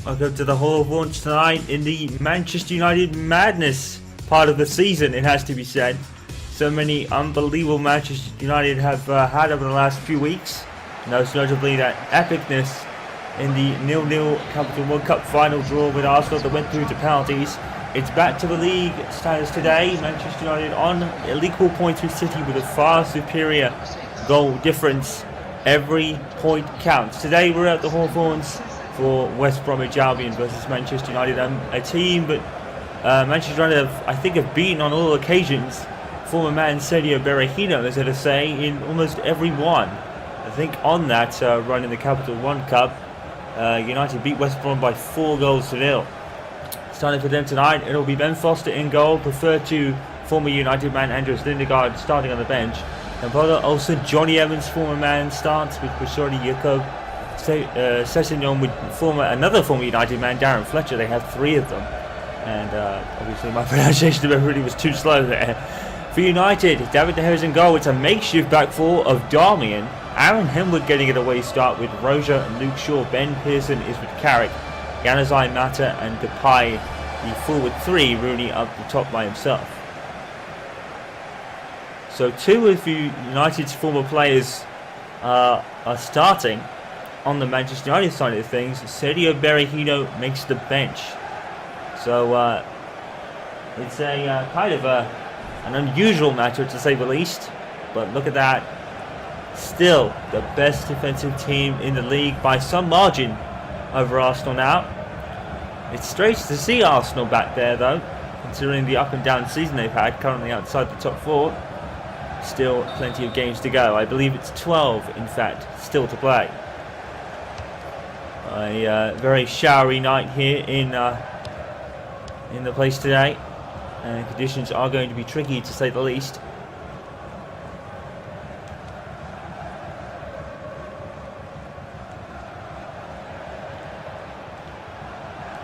Welcome to the Hall of Launch tonight in the Manchester United madness part of the season, it has to be said. So many unbelievable matches United have had over the last few weeks. Most notably that epicness in the 0-0 Capital World Cup final draw with Arsenal that went through to penalties. It's back to the league status today. Manchester United on equal points with City with a far superior goal difference. Every point counts. Today we're at the Hawthorns for West Bromwich Albion versus Manchester United, a team that Manchester United have beaten on all occasions. Former man Sergio Berahino has had a say in almost every one. I think on that run in the Capital One Cup, United beat West Brom by 4-0. Starting for them tonight, it'll be Ben Foster in goal, preferred to former United man Andres Lindegaard starting on the bench. And also Johnny Evans, former man, starts with Bashori Yacob. Sessignon with another former United man, Darren Fletcher. They have three of them, and obviously my pronunciation of everybody was too slow there. For United, David De Gea's in goal. It's a makeshift back four of Darmian, Aaron Henwood getting it away start with Roger and Luke Shaw. Ben Pearson is with Carrick, Yanazai Mata and Depay. The forward three, Rooney up the top by himself. So two of United's former players are starting on the Manchester United side of things. Sergio Berahino makes the bench. So it's a kind of an unusual matchup to say the least. But look at that. Still the best defensive team in the league by some margin over Arsenal now. It's strange to see Arsenal back there though, considering the up and down season they've had, currently outside the top four. Still plenty of games to go. I believe it's 12 in fact still to play. A very showery night here in the place today, and conditions are going to be tricky to say the least.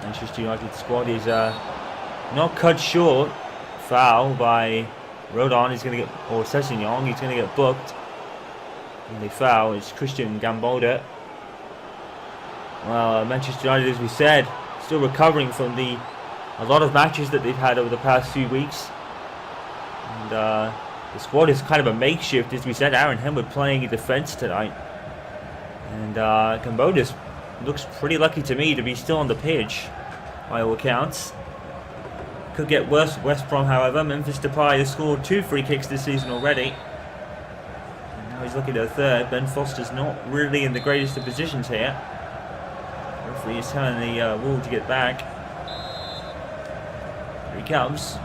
Manchester United squad is not cut short. Foul by Rodon is going to get, or Sessignon, he's going to get booked. And the foul is Christian Gambolda. Well, Manchester United, as we said, still recovering from a lot of matches that they've had over the past few weeks. And the squad is kind of a makeshift, as we said. Aaron Henwood playing in defence tonight. And Gambolda looks pretty lucky to me to be still on the pitch, by all accounts. Could get worse West Brom, however. Memphis Depay has scored 2 free kicks this season already. And now he's looking at a third. Ben Foster's not really in the greatest of positions here. Referee is telling the wall to get back. Here he comes.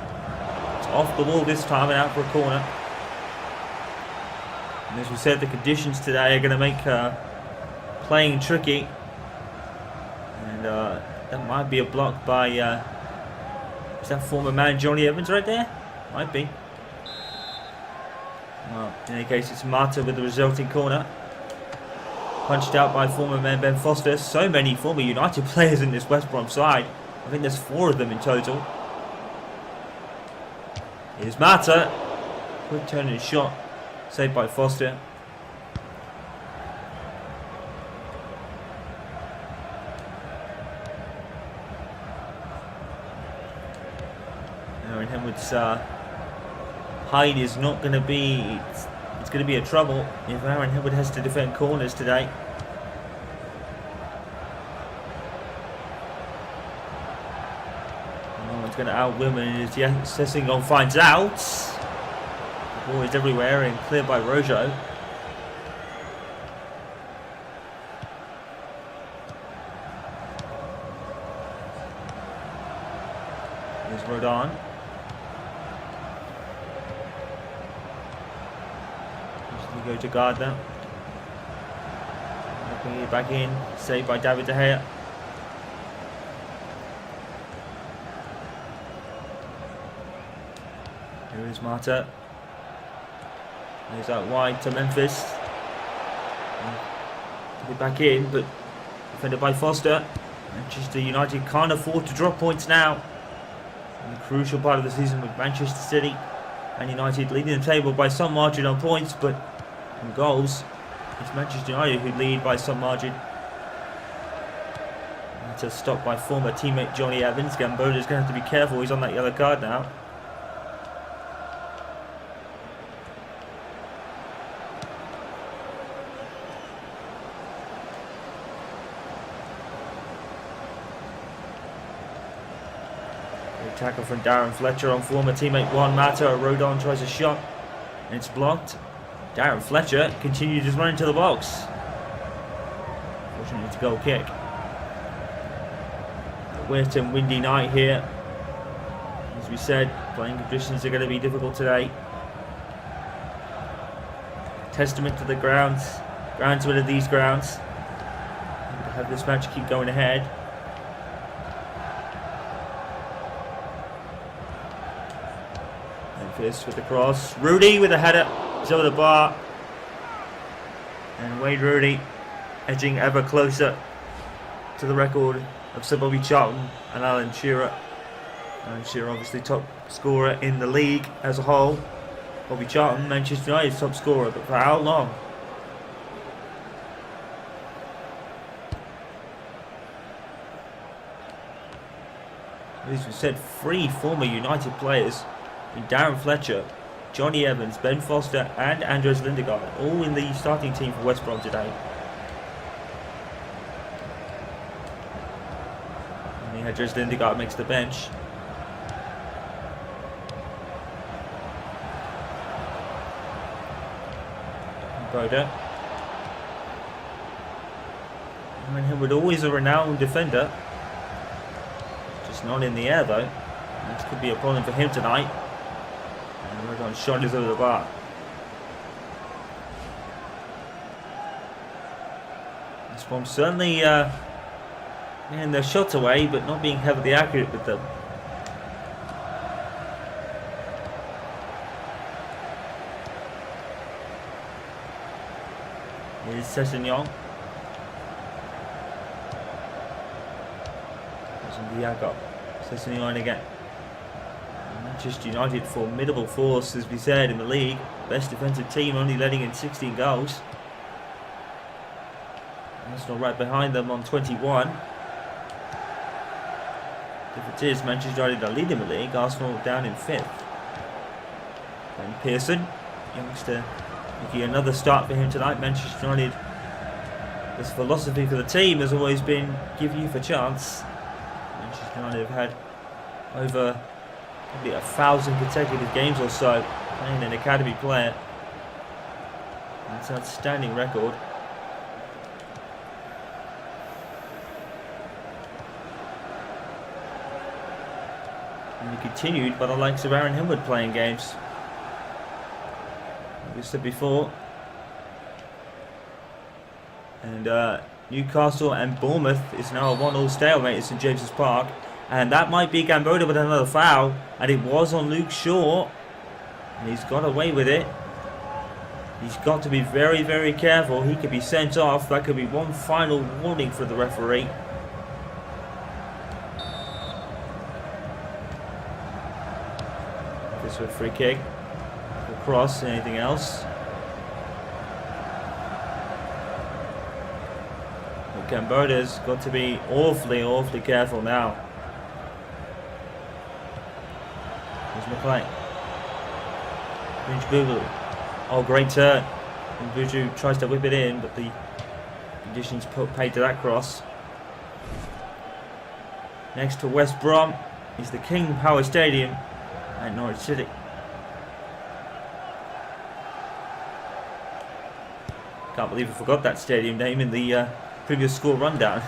It's off the wall this time and out for a corner. And as we said, the conditions today are going to make playing tricky. And that might be a block by... is that former man Johnny Evans right there? Might be. Well, in any case, it's Mata with the resulting corner. Punched out by former man Ben Foster. So many former United players in this West Brom side. I think there's 4 of them in total. Here's Mata. Quick turn and shot. Saved by Foster. Aaron Henwood's height is not going to be... It's going to be a trouble if Aaron Henwood has to defend corners today. No one's going to outwin him as Sessignon finds out. The ball is everywhere and cleared by Rojo. There's Rodon. Go to guard that. Looking it back in. Saved by David De Gea. Here is Mata. There's out wide to Memphis. Put it back in, but defended by Foster. Manchester United can't afford to drop points now. In the crucial part of the season with Manchester City and United leading the table by some margin on points, but in goals, it's Manchester United who lead by some margin. But stopped by former teammate Johnny Evans. Gamboda's going to have to be careful. He's on that yellow card now. Tackle from Darren Fletcher on former teammate Juan Mata. Rodon tries a shot and it's blocked. Darren Fletcher continued his run into the box. Fortunately, it's a goal kick. Wet and windy night here. As we said, playing conditions are going to be difficult today. Testament to the groundsmen of these grounds. To have this match keep going ahead. Memphis with the cross. Rudy with a header. He's over the bar. And Wade Rudy edging ever closer to the record of Sir Bobby Charlton and Alan Shearer. Alan Shearer obviously top scorer in the league as a whole. Bobby Charlton, Manchester United's top scorer, but for how long? As we said, 3 former United players in Darren Fletcher, Johnny Evans, Ben Foster and Andres Lindegaard, all in the starting team for West Brom today. And Andres Lindegaard makes the bench. Boda. Aaron Hillwood, always a renowned defender. Just not in the air though. This could be a problem for him tonight. And we're going shoulders over the bar. This one certainly getting their shots away, but not being heavily accurate with them. Here's Sessegnon. Diago. Sessegnon again. Manchester United, formidable force, as we said, in the league. Best defensive team, only letting in 16 goals. Arsenal right behind them on 21. Difference is, Manchester United are leading the league, Arsenal down in 5th. And Pearson, youngster, making another start for him tonight. Manchester United, this philosophy for the team has always been give youth a chance. Manchester United have had over probably 1,000 consecutive games or so playing an academy player. That's an outstanding record. And continued by the likes of Aaron Hillwood playing games. Like we said before. And Newcastle and Bournemouth is now a 1-1 stalemate at St James's Park. And that might be Gamboda with another foul. And it was on Luke Shaw. And he's got away with it. He's got to be very, very careful. He could be sent off. That could be one final warning for the referee. This with free kick. Cross, anything else? Gamboda's got to be awfully, awfully careful now. Here's McLean. Binge Boo. Oh, great turn. And Buju tries to whip it in, but the conditions paid to that cross. Next to West Brom is the King Power Stadium at Norwich City. Can't believe I forgot that stadium name in the previous score rundown.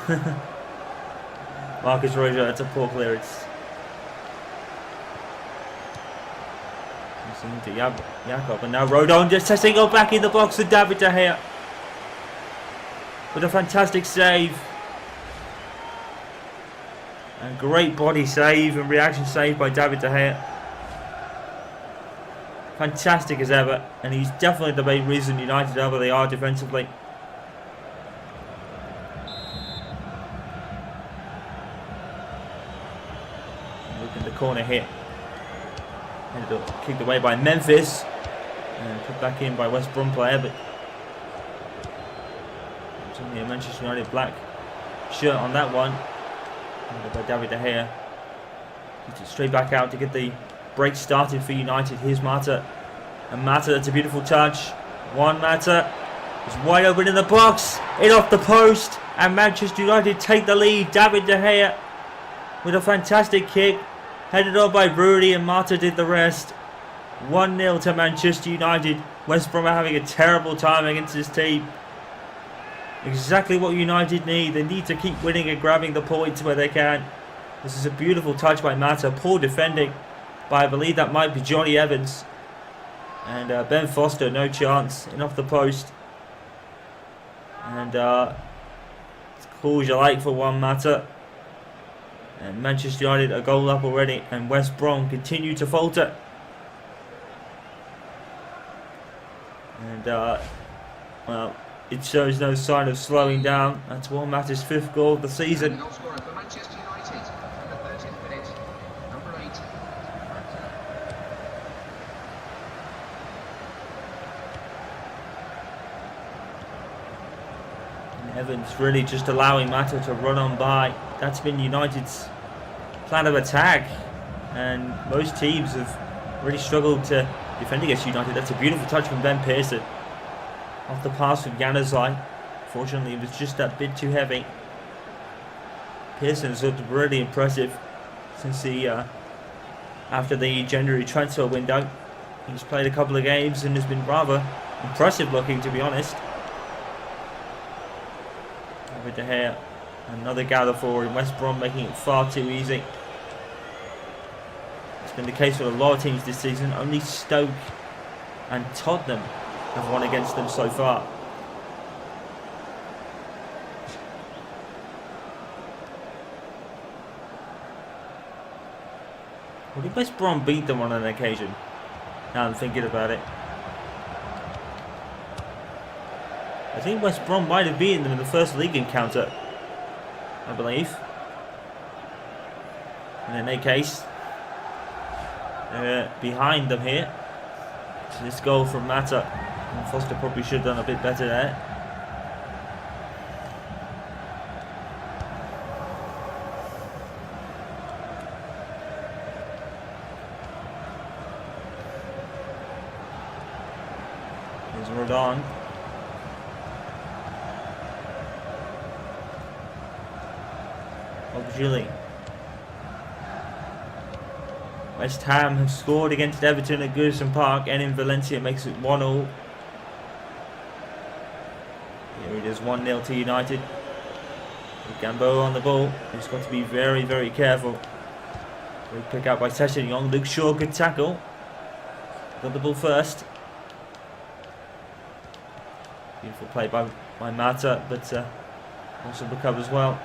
Marcus Rojo, that's a poor clearance. Into Jakob, and now Rodon just testing up back in the box to David De Gea with a fantastic save. And great body save and reaction save by David De Gea. Fantastic as ever, and he's definitely the main reason United are where they are defensively. Look at the corner here. Kicked away by Memphis and put back in by West Brom player, but it's only a Manchester United black shirt on that one. By David De Gea. Gets it straight back out to get the break started for United. Here's Mata. And Mata, that's a beautiful touch. Juan Mata is wide open in the box. In off the post. And Manchester United take the lead. David De Gea with a fantastic kick. Headed on by Rudy, and Mata did the rest. 1-0 to Manchester United. West Brom are having a terrible time against this team. Exactly what United need. They need to keep winning and grabbing the points where they can. This is a beautiful touch by Mata. Poor defending by, I believe that might be Johnny Evans. And Ben Foster, no chance. In off the post. And as cool as you like for Juan Mata. And Manchester United a goal up already. And West Brom continue to falter. And well, it shows no sign of slowing down. That's Juan Mata's 5th goal of the season. And Evans really just allowing Mata to run on by. That's been United's plan of attack. And most teams have really struggled to defend against United. That's a beautiful touch from Ben Pearson. Off the pass from Januzaj. Fortunately, it was just that bit too heavy. Pearson's looked really impressive since after the January transfer window. He's played a couple of games and has been rather impressive looking, to be honest. Over De Gea. Another gather forward in West Brom, making it far too easy. It's been the case with a lot of teams this season. Only Stoke and Tottenham have won against them so far. Well, did West Brom beat them on an occasion? Now I'm thinking about it. I think West Brom might have beaten them in the first league encounter, I believe. And in any case, behind them here. So this goal from Mata. And Foster probably should have done a bit better there. Here's Rodon. Julie. West Ham have scored against Everton at Goodison Park, and in Valencia makes it 1-1. Here it is, 1-0 to United. With Gambo on the ball. He's got to be very, very careful. Good pick out by Sessegnon. Luke Shaw, good tackle. Got the ball first. Beautiful play by Mata, but also recovers well.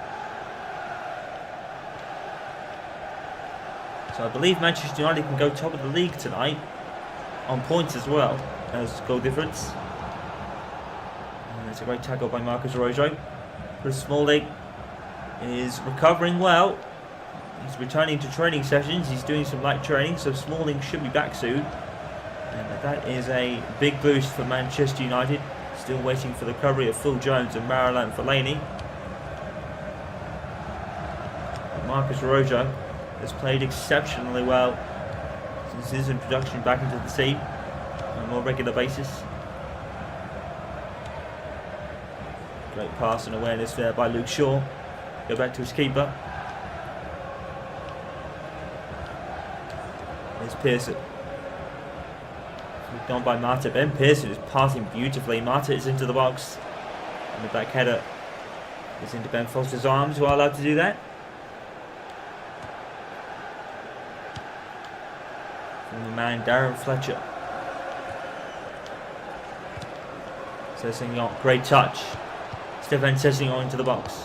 So I believe Manchester United can go top of the league tonight on points as well as goal difference. And it's a great tackle by Marcus Rojo. Chris Smalling is recovering well. He's returning to training sessions. He's doing some light training, so Smalling should be back soon. And that is a big boost for Manchester United. Still waiting for the recovery of Phil Jones and Marouane Fellaini. Marcus Rojo has played exceptionally well since his introduction back into the team on a more regular basis. Great pass and awareness there by Luke Shaw. Go back to his keeper. There's Pearson. Done by Mata. Ben Pearson is passing beautifully. Mata is into the box. And the back header is into Ben Foster's arms, who are allowed to do that. From the man Darren Fletcher. Sessegnon, great touch. Stefan Sessegnon into the box.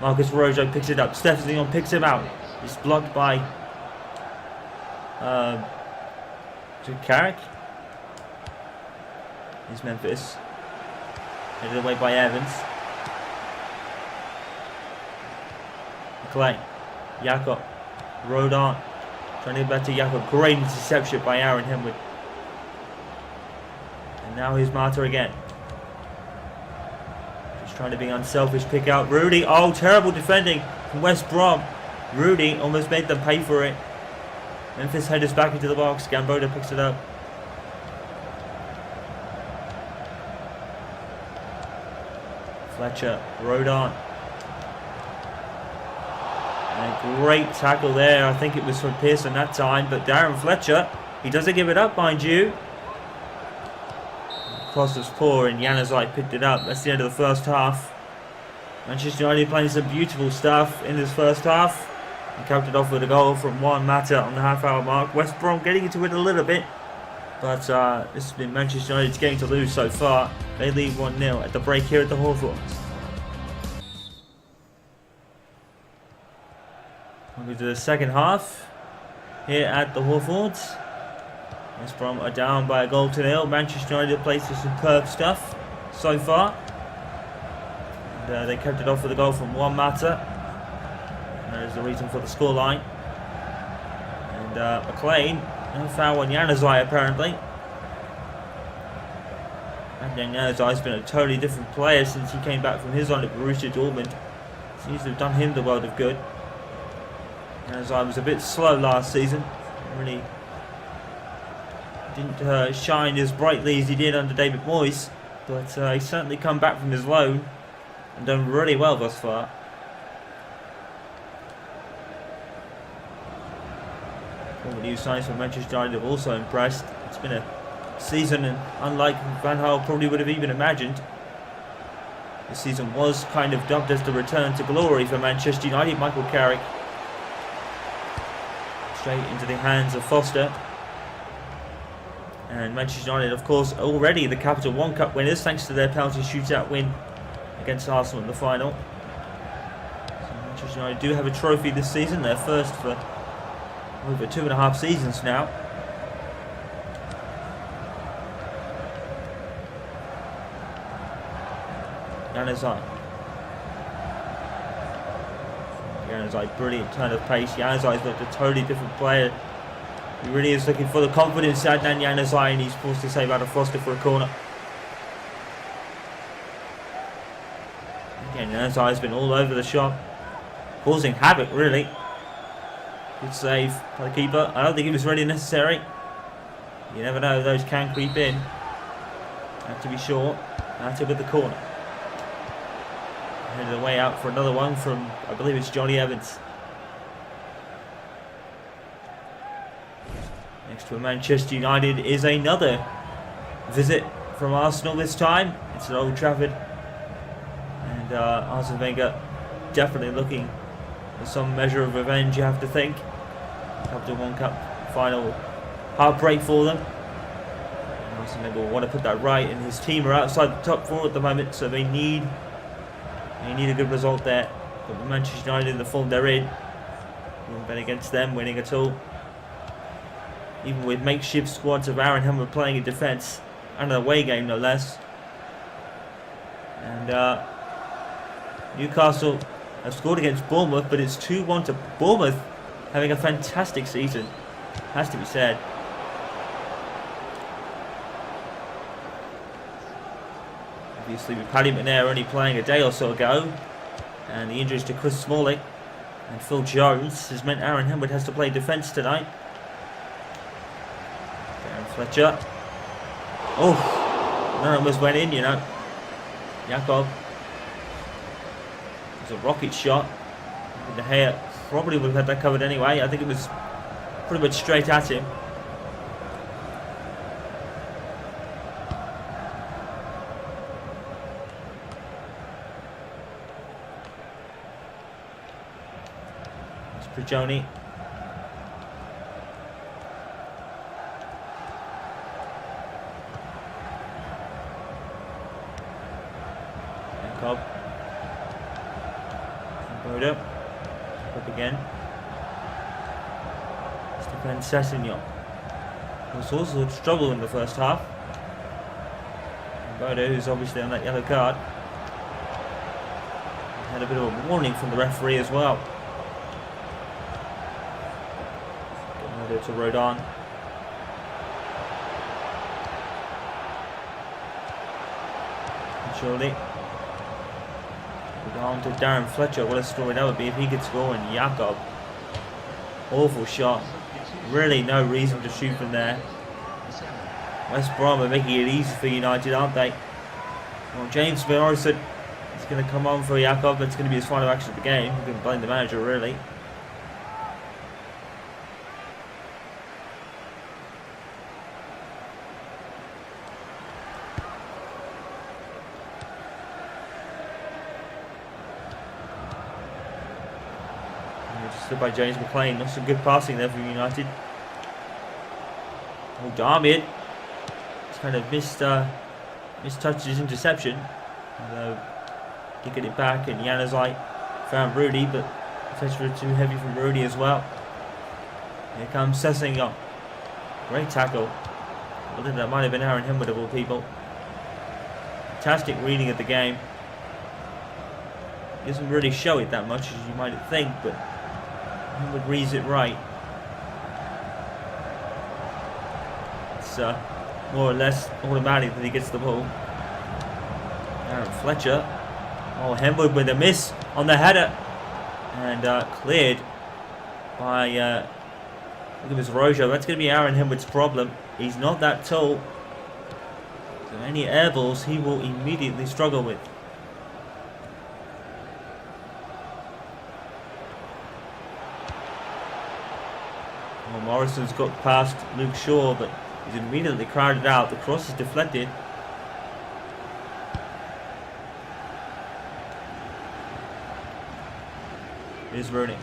Marcus Rojo picks it up. Sessegnon picks him out. It's blocked by Carrick. Here's Memphis. Headed away by Evans. McLean. Jakob. Rodon. Trying to get back to Jakob. Great interception by Aaron Hemwood. And now here's Mata again. Just trying to be unselfish. Pick out Rudy. Oh, terrible defending from West Brom. Rudy almost made them pay for it. Memphis headers back into the box. Gamboda picks it up. Fletcher rode on. And a great tackle there. I think it was from Pearson that time. But Darren Fletcher, he doesn't give it up, mind you. Cross was poor and Januzaj picked it up. That's the end of the first half. Manchester United playing some beautiful stuff in this first half. And capped it off with a goal from Juan Mata on the half-hour mark. West Brom getting into it a little bit. But this has been Manchester United's game to lose so far. They lead 1-0 at the break here at the Hawthorns. We'll go to the second half here at the Hawthorns. West Brom are down by a goal to 0. Manchester United plays some superb stuff so far. And they kept it off with a goal from Juan Mata. And that is the reason for the scoreline. And McLean, no foul on Januzaj apparently. And Januzaj's been a totally different player since he came back from his run at Borussia Dortmund. Seems to have done him the world of good. Januzaj was a bit slow last season. Really didn't shine as brightly as he did under David Moyes. But he's certainly come back from his loan and done really well thus far. All the new signs for Manchester United have also impressed. It's been a season unlike Van Gaal probably would have even imagined. This season was kind of dubbed as the return to glory for Manchester United. Michael Carrick straight into the hands of Foster. And Manchester United, of course, already the Capital One Cup winners thanks to their penalty shootout win against Arsenal in the final. So Manchester United do have a trophy this season, their first for over 2.5 seasons now. Januzaj, brilliant turn of pace. Januzaj's looked a totally different player. He really is looking for the confidence Adnan Januzaj, and he's forced to save out of Foster for a corner. Again, Januzaj's been all over the shop, causing havoc really. Good save by the keeper. I don't think it was really necessary. You never know, those can creep in. Have to be sure. Mata with the corner. Headed away out for another one from, I believe it's Johnny Evans. Next to Manchester United is another visit from Arsenal this time. It's at Old Trafford. And Arsene Wenger definitely looking for some measure of revenge, you have to think. Capital One Cup final heartbreak for them. Arsene Wenger will want to put that right, and his team are outside the top 4 at the moment, so they need a good result there. But with Manchester United in the form they're in, wouldn't bet against them winning at all. Even with makeshift squads of Aaron Hammer playing in defence, and an away game no less. And Newcastle have scored against Bournemouth, but it's 2-1 to Bournemouth, having a fantastic season, has to be said. Obviously with Paddy McNair only playing a day or so ago, and the injuries to Chris Smalling and Phil Jones has meant Aaron Hemwood has to play defence tonight. Darren Fletcher. Oh, that almost went in, you know. Jakob. It was a rocket shot. De Gea probably would have had that covered anyway. I think it was pretty much straight at him. Prigioni. Jakob. Boda. Up again. Stephen Sessignon was also struggle in the first half. Boda, who's obviously on that yellow card, had a bit of a warning from the referee as well. To Rodon. Surely. Rodon to Darren Fletcher. What a story that would be if he could score, and Jakob Awful shot. Really no reason to shoot from there. West Brom are making it easy for United, aren't they? Well, James Morrison is going to come on for Jakov. That's going to be his final action of the game. You can blame the manager, really. Just by James McLean. Not some good passing there from United. Oh, Albion. He's kind of mistouched his interception. Although he get it back, and Januzaj found Rudy, but the touch was too heavy for Rudy as well. Here comes Sessegnon. Great tackle. I think that might have been Aaron Henwood of all people. Fantastic reading of the game. He doesn't really show it that much as you might think, but Henwood reads it right. It's more or less automatic that he gets the ball. Aaron Fletcher. Oh, Henwood with a miss on the header. And cleared by look at this Rojo. That's going to be Aaron Henwood's problem. He's not that tall. So any air balls he will immediately struggle with. Well, Morrison's got past Luke Shaw, but he's immediately crowded out. The cross is deflected. Here's Rooney.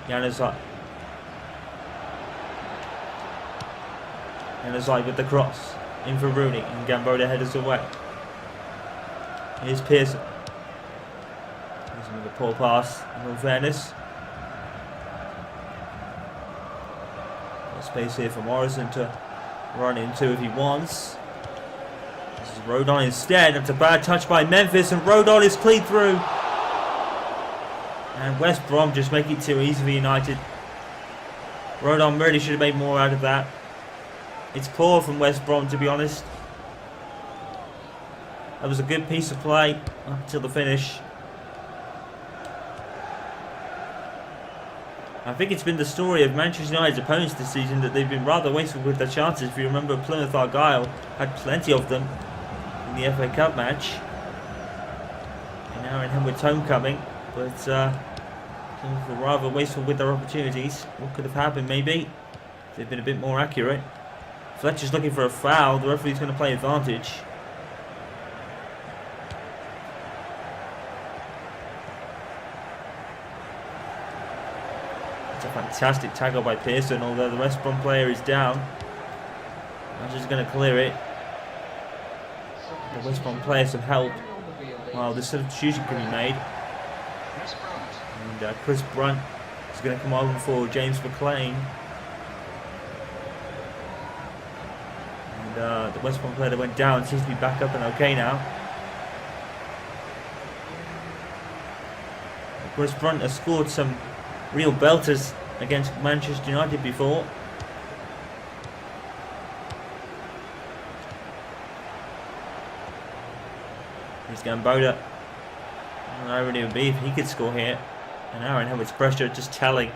Januzaj. Januzaj with the cross. In for Rooney. And Gamboda headers away. Here's Pearson. Here's another poor pass. In all fairness. Got space here for Morrison to run into if he wants. This is Rodon instead. That's a bad touch by Memphis. And Rodon is clean through. And West Brom just make it too easy for United. Rodon really should have made more out of that. It's poor from West Brom, to be honest. That was a good piece of play up until the finish. I think it's been the story of Manchester United's opponents this season that they've been rather wasteful with their chances. If you remember, Plymouth Argyle had plenty of them in the FA Cup match. And now in Henwood's homecoming. But some were rather wasteful with their opportunities. What could have happened maybe if they've been a bit more accurate. Fletcher's looking for a foul. The referee's going to play advantage. It's a fantastic tackle by Pearson, although the West Brom player is down. I'm just going to clear it. The West Brom player some help. Well, the substitution can be made. And Chris Brunt is going to come over for James McLean. And the West Brom player that went down seems to be back up and okay now. Chris Brunt has scored some real belters against Manchester United before. Here's Gamboda. I really would be if he could score here. And Aaron Henwood's pressure just telling.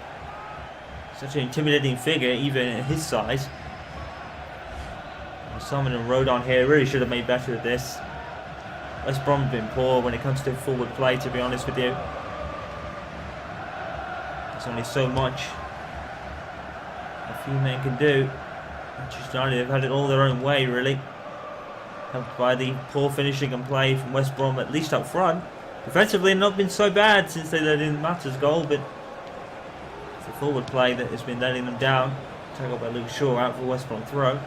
Such an intimidating figure, even at his size. Simon and Rodon here really should have made better at this. West Brom have been poor when it comes to forward play, to be honest with you. There's only so much a few men can do. Manchester United have had it all their own way, really. Helped by the poor finishing and play from West Brom, at least up front. Defensively, not been so bad since they let in Mata's goal, but it's the forward play that has been letting them down. Tackled by Luke Shaw out for West Brom throw.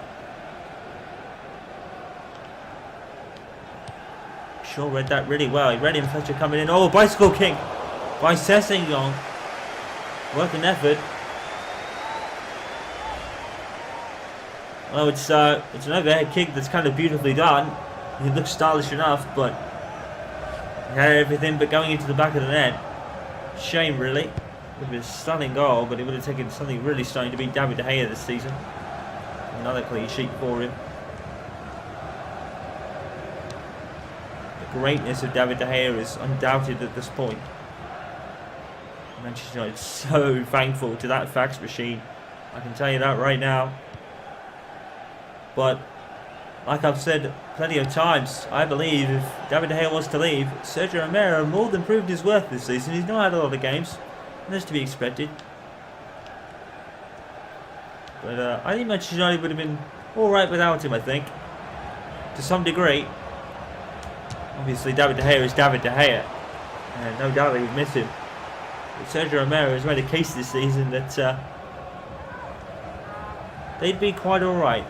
Shaw read that really well. He read him. Fletcher coming in. Oh, bicycle kick by Sessegnon. Work and effort. Well, it's an overhead kick that's kind of beautifully done. It looks stylish enough, but he had everything but going into the back of the net. Shame, really. It would have been a stunning goal, but it would have taken something really stunning to beat David De Gea this season. Another clean sheet for him. The greatness of David De Gea is undoubted at this point. Manchester United so thankful to that fax machine. I can tell you that right now. But like I've said plenty of times, I believe if David De Gea was to leave, Sergio Romero more than proved his worth this season. He's not had a lot of games, and that's to be expected. But I think Manchester United would have been alright without him, I think. To some degree. Obviously David De Gea is David De Gea, and no doubt they would miss him. But Sergio Romero has made a case this season that they'd be quite alright.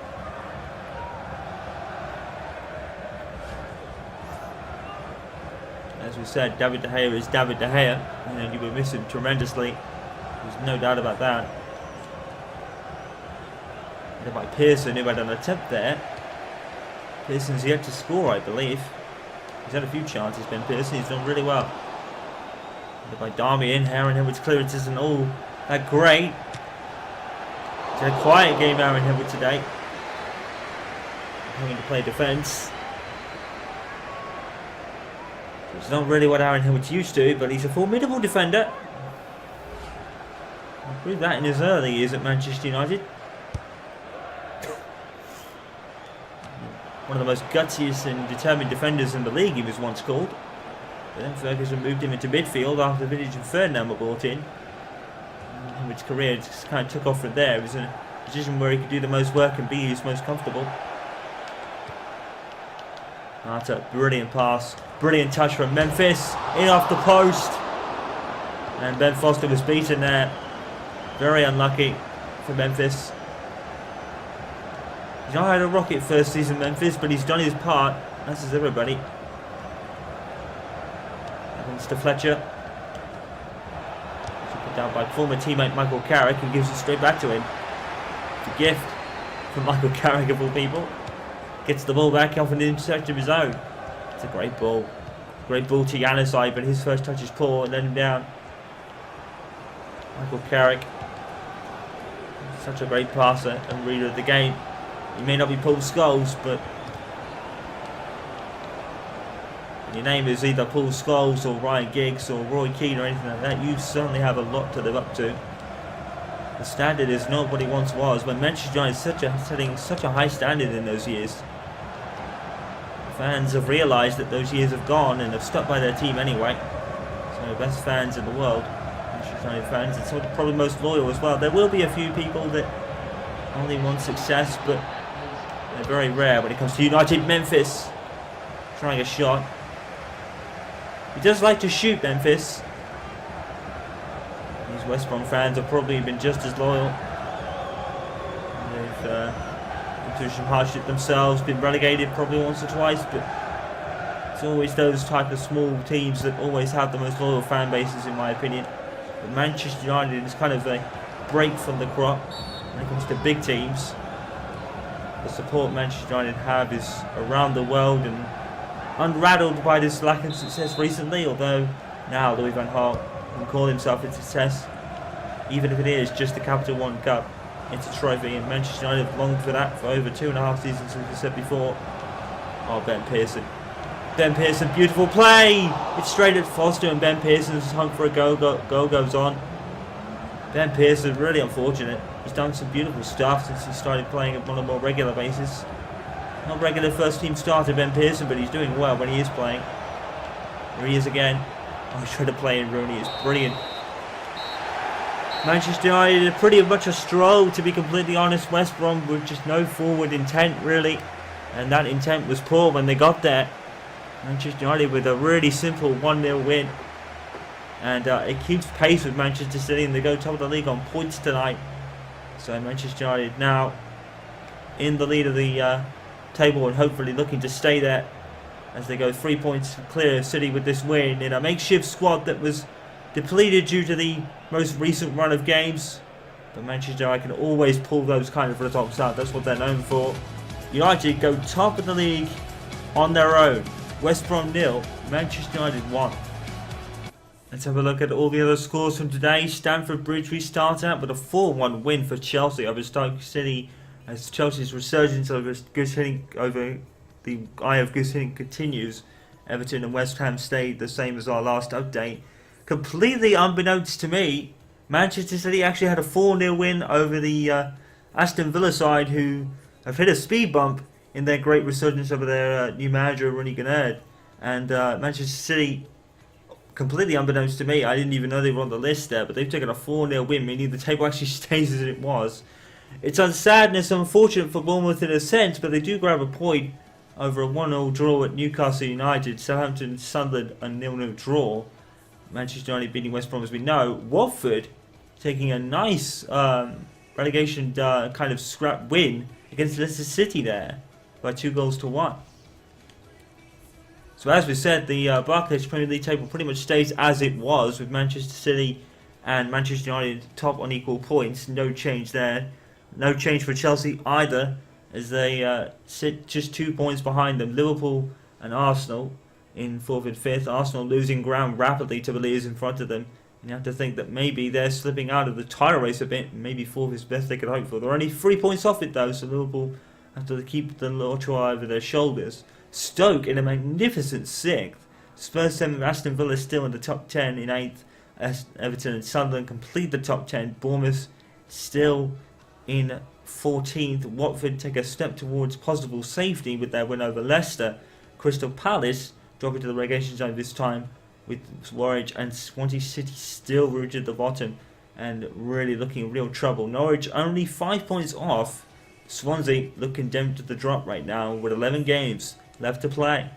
As we said, David De Gea is David De Gea, and you will miss him tremendously. There's no doubt about that. And by Pearson, who had an attempt there. Pearson's yet to score, I believe. He's had a few chances, Ben Pearson. He's done really well. And by Darmian, Aaron Hill-Wood's clearance isn't all that great. It's a quiet game, Aaron Hill-Wood, today. Having to play defence. It's not really what Aaron Hill-Wood's used to, but he's a formidable defender. He proved that in his early years at Manchester United. One of the most gutsiest and determined defenders in the league, he was once called. But then Ferguson moved him into midfield after Vidic and Ferdinand were brought in. His career just kind of took off from there. It was in a position where he could do the most work and be most comfortable. That's a brilliant pass. Brilliant touch from Memphis. In off the post. And Ben Foster was beaten there. Very unlucky for Memphis. He's not had a rocket first season, Memphis, but he's done his part, as has everybody. Comes to Fletcher. Put down by former teammate Michael Carrick, who gives it straight back to him. It's a gift from Michael Carrick, of all people. Gets the ball back off an intercept of his own. It's a great ball. Great ball to Januzaj, but his first touch is poor and let him down. Michael Carrick. Such a great passer and reader of the game. He may not be Paul Scholes, but when your name is either Paul Scholes or Ryan Giggs or Roy Keane or anything like that, you certainly have a lot to live up to. The standard is not what it once was, but Manchester United setting such a high standard in those years. The fans have realised that those years have gone and have stuck by their team anyway. So the best fans in the world, Manchester United fans, and probably most loyal as well. There will be a few people that only want success, but they're very rare when it comes to United. Memphis trying a shot. He does like to shoot, Memphis. These West Brom fans have probably been just as loyal. They've been through some hardship themselves, been relegated probably once or twice, but it's always those type of small teams that always have the most loyal fan bases, in my opinion. But Manchester United is kind of a break from the crop when it comes to big teams. The support Manchester United have is around the world and unrattled by this lack of success recently, although now Louis van Gaal can call himself a success, even if it is just the Capital One Cup. It's a trophy, and Manchester United have longed for that for over 2.5 seasons, as we said before. Oh, Ben Pearson. Ben Pearson, beautiful play! It's straight at Foster, and Ben Pearson's hung for a goal. Goal goes on. Ben Pearson, really unfortunate. He's done some beautiful stuff since he started playing on a more regular basis. Not regular first team starter, Ben Pearson, but he's doing well when he is playing. Here he is again. Oh, he's trying to play in Rooney. It's brilliant. Manchester United are pretty much a stroll, to be completely honest. West Brom with just no forward intent, really. And that intent was poor when they got there. Manchester United with a really simple 1-0 win. And it keeps pace with Manchester City, and they go top of the league on points tonight. So Manchester United now in the lead of the table and hopefully looking to stay there as they go 3 points clear of City with this win in a makeshift squad that was depleted due to the most recent run of games. But Manchester United can always pull those kind of results out. That's what they're known for. United go top of the league on their own. West Brom 0, Manchester United 1. Let's have a look at all the other scores from today. Stamford Bridge, we start out with a 4-1 win for Chelsea over Stoke City, as Chelsea's resurgence over the eye of Goose Hiddink continues. Everton and West Ham stayed the same as our last update. completely unbeknownst to me, Manchester City actually had a 4-0 win over the Aston Villa side, who have hit a speed bump in their great resurgence over their new manager, Rooney Gennard. And Manchester City, completely unbeknownst to me, I didn't even know they were on the list there, but they've taken a 4-0 win, meaning the table actually stays as it was. It's unfortunate for Bournemouth in a sense, but they do grab a point over a 1-0 draw at Newcastle United. Southampton and Sunderland a 0-0 draw. Manchester United beating West Brom as we know. Watford taking a nice relegation kind of scrap win against Leicester City there by 2-1. So as we said, the Barclays Premier League table pretty much stays as it was, with Manchester City and Manchester United top on equal points. No change there. No change for Chelsea either, as they sit just 2 points behind them. Liverpool and Arsenal in 4th and 5th. Arsenal losing ground rapidly to the leaders in front of them. And you have to think that maybe they're slipping out of the title race a bit. Maybe 4th is best they could hope for. They're only 3 points off it though, so Liverpool have to keep the lottery over their shoulders. Stoke in a magnificent 6th. Spurs 7th, Aston Villa still in the top 10 in 8th. Everton and Sunderland complete the top 10. Bournemouth still in 14th. Watford take a step towards possible safety with their win over Leicester. Crystal Palace drop into the relegation zone this time, with Norwich and Swansea City still rooted at the bottom and really looking in real trouble. Norwich only 5 points off. Swansea look condemned to the drop right now with 11 games left to play.